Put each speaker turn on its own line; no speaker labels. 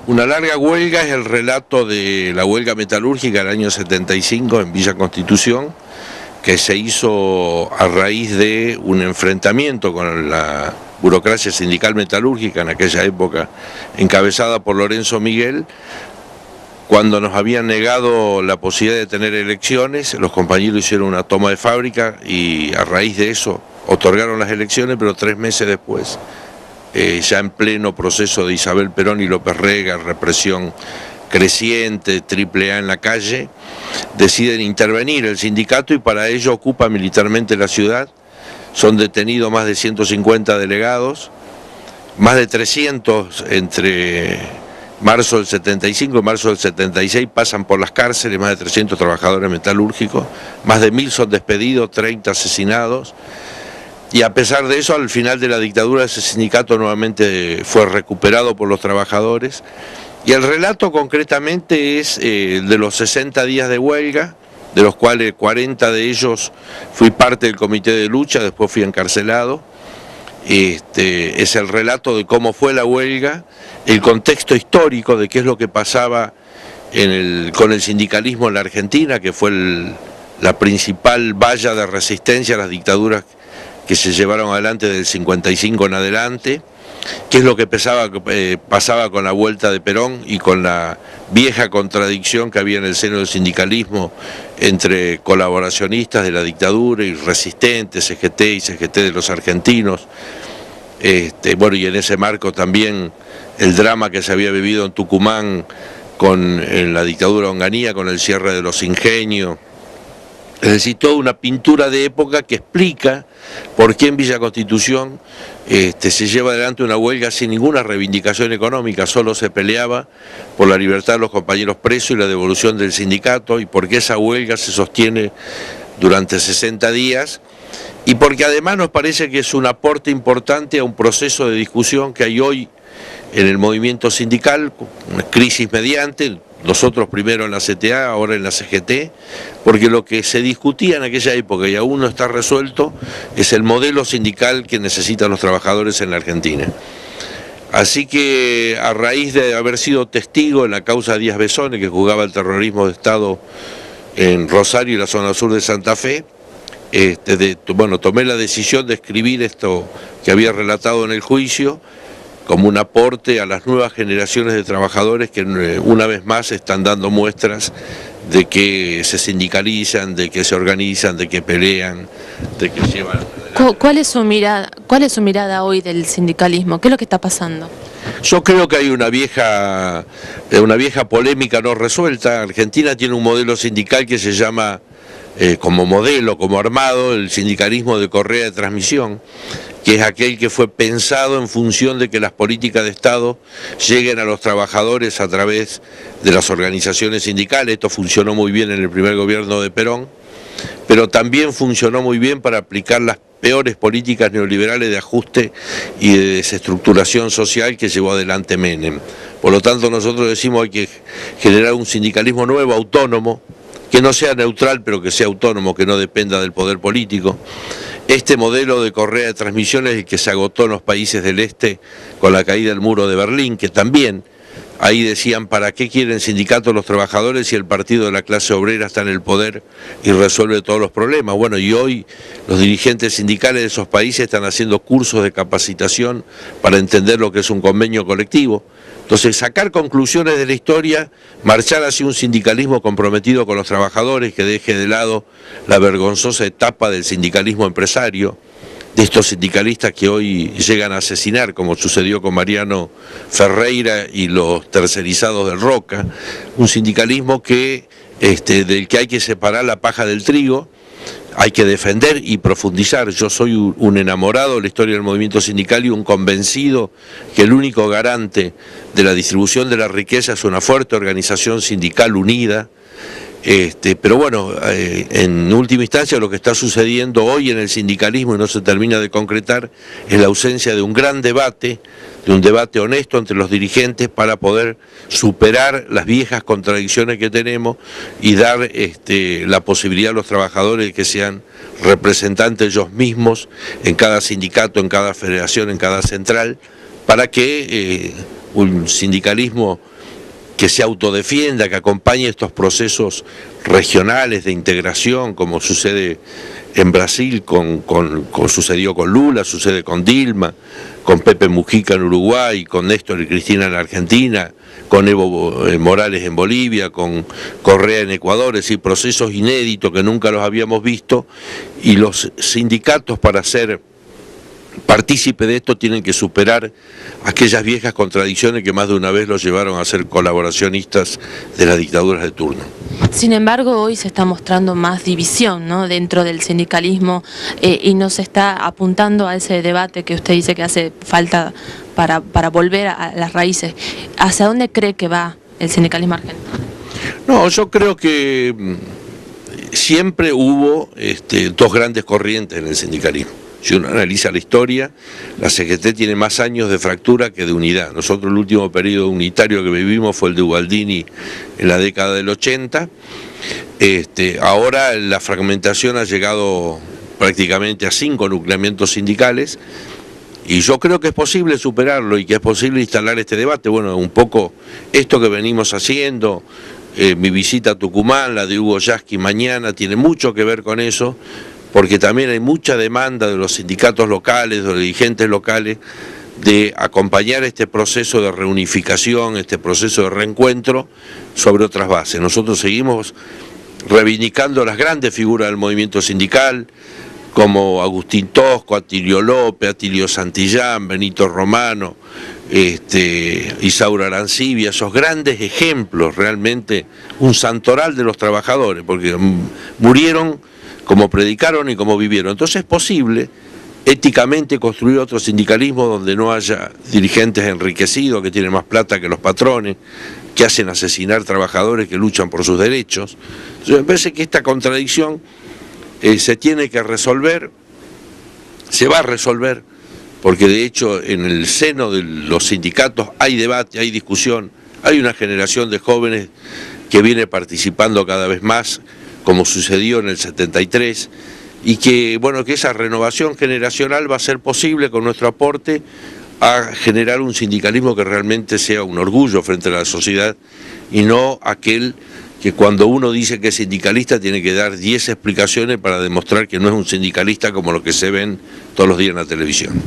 Una larga huelga es el relato de la huelga metalúrgica del año 75 en Villa Constitución, que se hizo a raíz de un enfrentamiento con la burocracia sindical metalúrgica en aquella época, encabezada por Lorenzo Miguel. Cuando nos habían negado la posibilidad de tener elecciones, los compañeros hicieron una toma de fábrica y a raíz de eso otorgaron las elecciones, pero 3 meses después, ya en pleno proceso de Isabel Perón y López Rega, represión creciente, AAA en la calle, deciden intervenir el sindicato y para ello ocupa militarmente la ciudad. Son detenidos más de 150 delegados, más de 300 entre marzo del 75 y marzo del 76 pasan por las cárceles, más de 300 trabajadores metalúrgicos, más de 1000 son despedidos, 30 asesinados. Y a pesar de eso, al final de la dictadura, ese sindicato nuevamente fue recuperado por los trabajadores. Y el relato concretamente es de los 60 días de huelga, de los cuales 40 de ellos fui parte del comité de lucha, después fui encarcelado. Es el relato de cómo fue la huelga, el contexto histórico de qué es lo que pasaba con el sindicalismo en la Argentina, que fue la principal valla de resistencia a las dictaduras que se llevaron adelante del 55 en adelante, qué es lo que pasaba con la vuelta de Perón y con la vieja contradicción que había en el seno del sindicalismo entre colaboracionistas de la dictadura y resistentes, CGT y CGT de los argentinos. Bueno, y en ese marco también el drama que se había vivido en Tucumán en la dictadura Onganía, con el cierre de los ingenios. Es decir, toda una pintura de época que explica por qué en Villa Constitución se lleva adelante una huelga sin ninguna reivindicación económica, solo se peleaba por la libertad de los compañeros presos y la devolución del sindicato, y por qué esa huelga se sostiene durante 60 días, y porque además nos parece que es un aporte importante a un proceso de discusión que hay hoy en el movimiento sindical, una crisis mediante. Nosotros primero en la CTA, ahora en la CGT, porque lo que se discutía en aquella época y aún no está resuelto es el modelo sindical que necesitan los trabajadores en la Argentina. Así que a raíz de haber sido testigo en la causa Díaz Besone, que juzgaba el terrorismo de Estado en Rosario y la zona sur de Santa Fe, tomé la decisión de escribir esto que había relatado en el juicio, como un aporte a las nuevas generaciones de trabajadores que una vez más están dando muestras de que se sindicalizan, de que se organizan, de que pelean, de que llevan adelante.
¿Cuál es su mirada hoy del sindicalismo? ¿Qué es lo que está pasando?
Yo creo que hay una vieja polémica no resuelta. Argentina tiene un modelo sindical que se llama, como modelo, como armado, el sindicalismo de correa de transmisión, que es aquel que fue pensado en función de que las políticas de Estado lleguen a los trabajadores a través de las organizaciones sindicales. Esto funcionó muy bien en el primer gobierno de Perón, pero también funcionó muy bien para aplicar las peores políticas neoliberales de ajuste y de desestructuración social que llevó adelante Menem. Por lo tanto, nosotros decimos que hay que generar un sindicalismo nuevo, autónomo, que no sea neutral, pero que sea autónomo, que no dependa del poder político. Este modelo de correa de transmisión es el que se agotó en los países del este con la caída del muro de Berlín, que también ahí decían, ¿para qué quieren sindicatos los trabajadores si el partido de la clase obrera está en el poder y resuelve todos los problemas? Bueno, y hoy los dirigentes sindicales de esos países están haciendo cursos de capacitación para entender lo que es un convenio colectivo. Entonces, sacar conclusiones de la historia, marchar hacia un sindicalismo comprometido con los trabajadores, que deje de lado la vergonzosa etapa del sindicalismo empresario, de estos sindicalistas que hoy llegan a asesinar, como sucedió con Mariano Ferreira y los tercerizados del Roca, un sindicalismo del que hay que separar la paja del trigo, hay que defender y profundizar. Yo soy un enamorado de la historia del movimiento sindical y un convencido que el único garante de la distribución de la riqueza es una fuerte organización sindical unida. Pero bueno, en última instancia lo que está sucediendo hoy en el sindicalismo y no se termina de concretar es la ausencia de un gran debate, de un debate honesto entre los dirigentes para poder superar las viejas contradicciones que tenemos y dar la posibilidad a los trabajadores de que sean representantes ellos mismos en cada sindicato, en cada federación, en cada central, para que un sindicalismo que se autodefienda, que acompañe estos procesos regionales de integración, como sucede en Brasil, sucedió con Lula, sucede con Dilma, con Pepe Mujica en Uruguay, con Néstor y Cristina en Argentina, con Evo Morales en Bolivia, con Correa en Ecuador, es decir, procesos inéditos que nunca los habíamos visto, y los sindicatos, para ser partícipe de esto, tienen que superar aquellas viejas contradicciones que más de una vez los llevaron a ser colaboracionistas de las dictaduras de turno.
Sin embargo, hoy se está mostrando más división, ¿no?, dentro del sindicalismo, y no se está apuntando a ese debate que usted dice que hace falta para volver a las raíces. ¿Hacia dónde cree que va el sindicalismo argentino?
No, yo creo que siempre hubo dos grandes corrientes en el sindicalismo. Si uno analiza la historia, la CGT tiene más años de fractura que de unidad. Nosotros el último periodo unitario que vivimos fue el de Ubaldini en la década del 80. Ahora la fragmentación ha llegado prácticamente a 5 nucleamientos sindicales, y yo creo que es posible superarlo y que es posible instalar este debate. Bueno, un poco esto que venimos haciendo, mi visita a Tucumán, la de Hugo Yasky mañana, tiene mucho que ver con eso, porque también hay mucha demanda de los sindicatos locales, de los dirigentes locales, de acompañar este proceso de reunificación, este proceso de reencuentro sobre otras bases. Nosotros seguimos reivindicando las grandes figuras del movimiento sindical, como Agustín Tosco, Atilio López, Atilio Santillán, Benito Romano, Isaura Arancibia, esos grandes ejemplos, realmente un santoral de los trabajadores, porque murieron como predicaron y como vivieron. Entonces es posible éticamente construir otro sindicalismo donde no haya dirigentes enriquecidos que tienen más plata que los patrones, que hacen asesinar trabajadores que luchan por sus derechos. Entonces me parece que esta contradicción se tiene que resolver, se va a resolver, porque de hecho en el seno de los sindicatos hay debate, hay discusión, hay una generación de jóvenes que viene participando cada vez más, como sucedió en el 73, y que, bueno, que esa renovación generacional va a ser posible con nuestro aporte a generar un sindicalismo que realmente sea un orgullo frente a la sociedad, y no aquel que cuando uno dice que es sindicalista tiene que dar 10 explicaciones para demostrar que no es un sindicalista, como lo que se ven todos los días en la televisión.